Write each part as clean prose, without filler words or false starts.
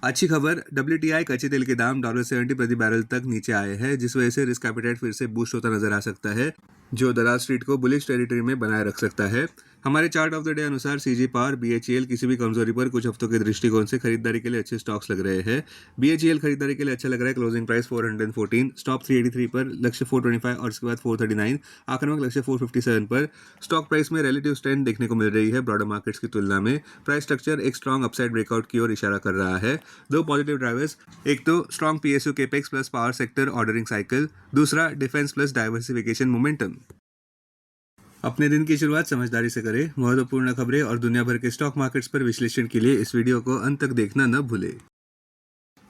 अच्छी खबर, WTI कच्चे तेल के दाम $70 प्रति बैरल तक नीचे आए हैं, जिस वजह से रिस्क एपेटाइट फिर से बूस्ट होता नजर आ सकता है, जो दलाल स्ट्रीट को बुलिश टेरिटरी में बनाए रख सकता है। हमारे चार्ट ऑफ द डे अनुसार सीजी पावर BHEL किसी भी कमजोरी पर कुछ हफ्तों के दृष्टिकोण से खरीदारी के लिए अच्छे स्टॉक्स लग रहे हैं। BHEL खरीदारी के लिए अच्छा लग रहा है। क्लोजिंग प्राइस 414, स्टॉप 383 पर, लक्ष्य 425 और उसके बाद 439, आक्रामक लक्ष्य 457 पर। स्टॉक प्राइस में रिलेटिव स्ट्रेंथ देखने को मिल रही है ब्रॉडर मार्केट्स की तुलना में। प्राइस स्ट्रक्चर एक स्ट्रॉन्ग अपसाइड ब्रेकआउट की ओर इशारा कर रहा है। दो पॉजिटिव ड्राइवर्स, एक तो strong PSU capex plus power sector ordering cycle, दूसरा डिफेंस प्लस डाइवर्सिफिकेशन मोमेंटम। अपने दिन की शुरुआत समझदारी से करें। महत्वपूर्ण खबरें और दुनिया भर के स्टॉक मार्केट्स पर विश्लेषण के लिए इस वीडियो को अंत तक देखना न भूलें।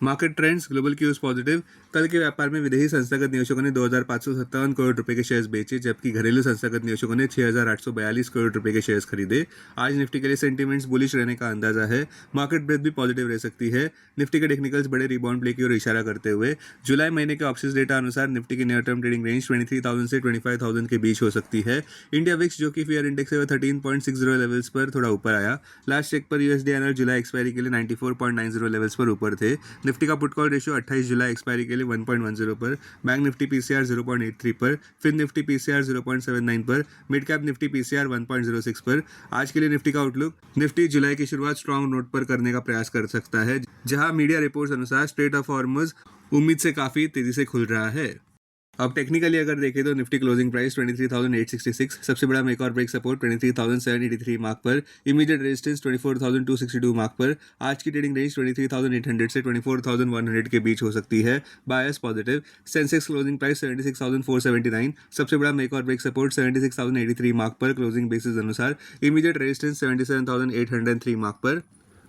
Market trends, global cues positive. कल के व्यापार में विदेशी संस्थागत निवेशकों ने 2,557 करोड़ रुपए के शेयर्स बेचे, जबकि घरेलू संस्थागत निवेशकों ने 6,842 करोड़ रुपए के शेयर्स खरीदे। आज निफ्टी के लिए सेंटीमेंट्स बुलिश रहने का अंदाजा है। मार्केट ब्रेथ भी पॉजिटिव रह सकती है। निफ्टी के टेक्निकल्स बड़े रिबाउंड प्ले की ओर इशारा करते हुए जुलाई महीने के ऑप्शंस डेटा अनुसार निफ्टी की नियर टर्म ट्रेडिंग रेंज 23,000 से 25,000 के बीच हो सकती है। इंडिया विक्स, जो कि फियर इंडेक्स है, वह 13.60 लेवल्स पर थोड़ा ऊपर आया। लास्ट चेक पर USD/INR जुलाई एक्सपायरी के लिए 94.90 लेवल्स पर ऊपर थे। निफ्टी का put call ratio 28 July expiry के लिए 1.10 पर, बैंक निफ्टी PCR 0.83 पर, फिन निफ्टी PCR 0.79 पर, मिड कैप निफ्टी PCR 1.06 पर। आज के लिए निफ्टी का आउटलुक, निफ्टी जुलाई की शुरुआत स्ट्रॉन्ग नोट पर करने का प्रयास कर सकता है, जहां मीडिया रिपोर्ट्स अनुसार स्ट्रेट ऑफ हॉर्मुज उम्मीद से काफी तेजी से खुल रहा है। अब टेक्निकली अगर देखें तो निफ्टी क्लोजिंग प्राइस 23,866, सबसे बड़ा मेक और ब्रेक सपोर्ट 23,783 मार्क पर, इमीडिएट रेजिस्टेंस 24,262 मार्क पर। आज की ट्रेडिंग रेंज 23,800 से 24,100 के बीच हो सकती है। Bias positive. Sensex closing price 76,479, सबसे बड़ा मेक और ब्रेक सपोर्ट 76,083 मार्क पर क्लोजिंग बेसिस अनुसार, इमीडिएट रेजिस्टेंस 77,803 मार्क पर।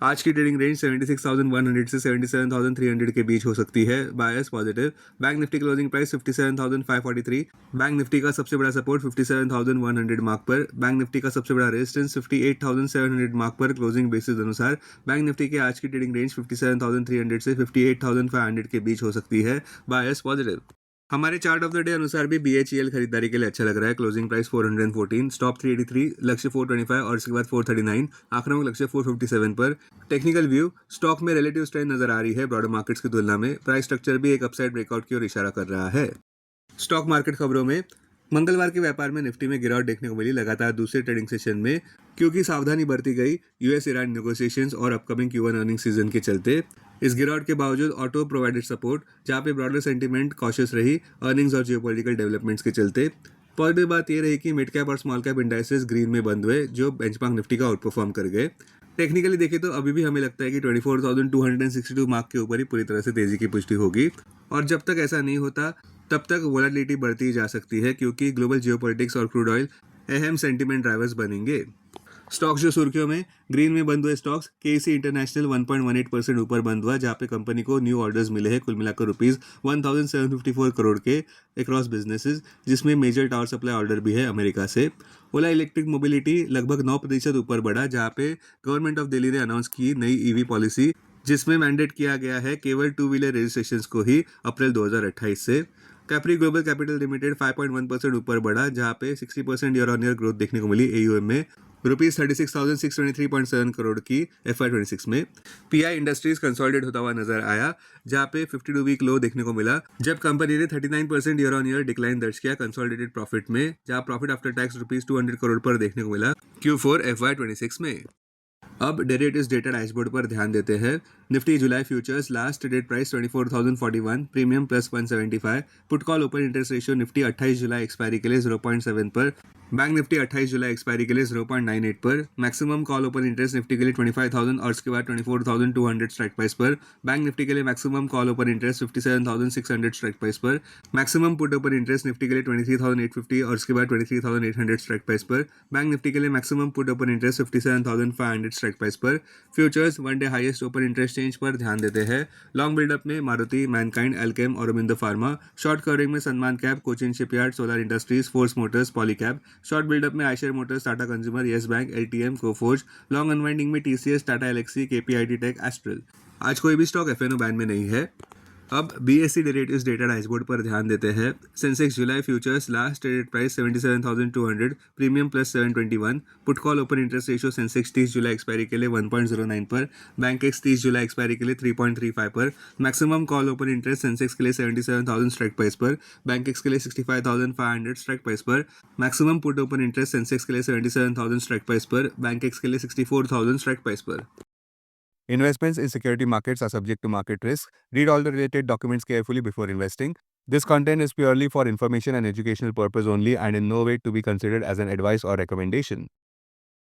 आज की ट्रेडिंग रेंज 76,100 से 77,300 के बीच हो सकती है। Bias positive. Bank Nifty closing price 57,543, bank Nifty का सबसे बड़ा सपोर्ट 57,100 मार्क पर, बैंक निफ्टी का सबसे बड़ा रेजिस्टेंस 58,700 मार्क पर क्लोजिंग बेसिस अनुसार। बैंक निफ्टी की आज की ट्रेडिंग रेंज 57,300 से 58,500 के बीच हो सकती है। Bias positive. हमारे चार्ट ऑफ द डे अनुसार भी BHEL खरीदारी के लिए अच्छा लग रहा है। क्लोजिंग प्राइस 414, स्टॉप 383, लक्ष्य 425 और उसके बाद 439, आक्रामक लक्ष्य 457 पर। टेक्निकल व्यू, स्टॉक में रिलेटिव स्ट्रेंथ नजर आ रही है ब्रॉडर मार्केट्स की तुलना में। प्राइस स्ट्रक्चर भी एक अपसाइड ब्रेकआउट की ओर इशारा कर रहा है। स्टॉक मार्केट खबरों में मंगलवार के व्यापार में निफ्टी में गिरावट देखने को मिली लगातार दूसरे ट्रेडिंग सेशन में, क्योंकि सावधानी बरती गई US ईरान नेगोशिएशंस और अपकमिंग Q1 अर्निंग सीजन के चलते। इस गिरावट के बावजूद ऑटो प्रोवाइडेड सपोर्ट, जहां पे ब्रॉडर सेंटीमेंट कॉशियस रही अर्निंग्स और जियोपॉलिटिकल डेवलपमेंट्स के चलते। पॉजिटिव बात यह रही कि मिड कैप और स्मॉल कैप इंडाइसेस ग्रीन में बंद हुए, जो बेंचमार्क निफ्टी का आउट परफॉर्म कर गए। टेक्निकली देखें तो अभी भी हमें लगता है कि 24,262 मार्क के ऊपर ही पूरी तरह से तेजी की पुष्टि होगी, और जब तक ऐसा नहीं होता तब तक वोलेटिलिटी बढ़ती जा सकती है, क्योंकि ग्लोबल जियोपॉलिटिक्स और क्रूड ऑयल अहम सेंटीमेंट ड्राइवर्स बनेंगे। स्टॉक्स जो सुर्खियों में, ग्रीन में बंद हुए स्टॉक्स, KC इंटरनेशनल 1.18% ऊपर बंद हुआ, जहां पे कंपनी को न्यू ऑर्डर्स मिले हैं कुल मिलाकर ₹1,754 करोड़ के अक्रॉस बिजनेसेस, जिसमें मेजर टावर सप्लाई ऑर्डर भी है अमेरिका से। ओला इलेक्ट्रिक मोबिलिटी लगभग 9% ऊपर बढ़ा, जहां पे गवर्नमेंट ऑफ दिल्ली ने अनाउंस की नई EV पॉलिसी, जिसमें मैंडेट किया गया है केवल 2 व्हीलर रजिस्ट्रेशंस को ही अप्रैल 2028 से। कैप्री ग्लोबल कैपिटल लिमिटेड 5.1% ऊपर बढ़ा, जहां पे 60% ईयर ऑन ईयर ग्रोथ देखने को मिली AUM में ₹36,623.7 करोड़ की FY26 में। PI इंडस्ट्रीज कंसोलिडेट होता हुआ नजर आया, जहां पे 52 वीक लो देखने को मिला, जब कंपनी ने 39% ईयर ऑन ईयर डिक्लाइन दर्ज किया कंसोलिडेटेड प्रॉफिट में, जहां प्रॉफिट आफ्टर टैक्स ₹200 करोड़ पर देखने को मिला Q4 FY26 में। अब डेरिवेटिव्स डेटा डैशबोर्ड पर ध्यान देते हैं। Nifty July futures last traded price 24,041, premium plus 175, put call open interest ratio Nifty 28 July expiry के लिए 0.7 पर, बैंक निफ्टी 28 जुलाई एक्सपायरी के लिए 0.98 पर, maximum call open interest Nifty के लिए 25,000 और उसके बाद 24,200 स्ट्राइक प्राइस पर, बैंक निफ्टी के लिए maximum call open interest 57,600 strike price पर, maximum put open interest Nifty के लिए 23,850 और उसके बाद 23,800 स्ट्राइक प्राइस पर, बैंक निफ्टी के लिए maximum put open interest 57,500 strike price पर। Futures one day highest open interest change पर ध्यान देते हैं। लॉन्ग बिल्डअप में मारुति, मैनकाइंड, एल्केम और अरविंदो फार्मा। शॉर्ट कवरिंग में Sammaan cap, Cochin Shipyard, Solar Industries, Force Motors, Polycab. Short buildup में Eicher Motors, Tata Consumer, Yes Bank, LTM, Coforge. Long unwinding में TCS, Tata Elxsi, KPIT Tech, Astral. आज कोई भी स्टॉक FNO बैन में नहीं है। अब BSE डेरिवेटिव्स डेटा डैशबोर्ड पर ध्यान देते हैं। Sensex July futures last traded price 77,200, premium plus 721। Put call open interest ratio Sensex 30 July expiry के लिए 1.09 पर, बैंक एक्स 30 जुलाई एक्सपायरी के लिए 3.35 पर। Maximum call open interest Sensex के लिए 77,000 स्ट्राइक प्राइस पर, बैंक एक्स के लिए 65,500 स्ट्राइक प्राइस पर। Maximum put open interest Sensex के लिए 77,000 स्ट्राइक प्राइस पर, बैंक एक्स के लिए 64,000 स्ट्राइक प्राइस पर। Investments in security markets are subject to market risk. Read all the related documents carefully before investing. This content is purely for information and educational purpose only and in no way to be considered as an advice or recommendation.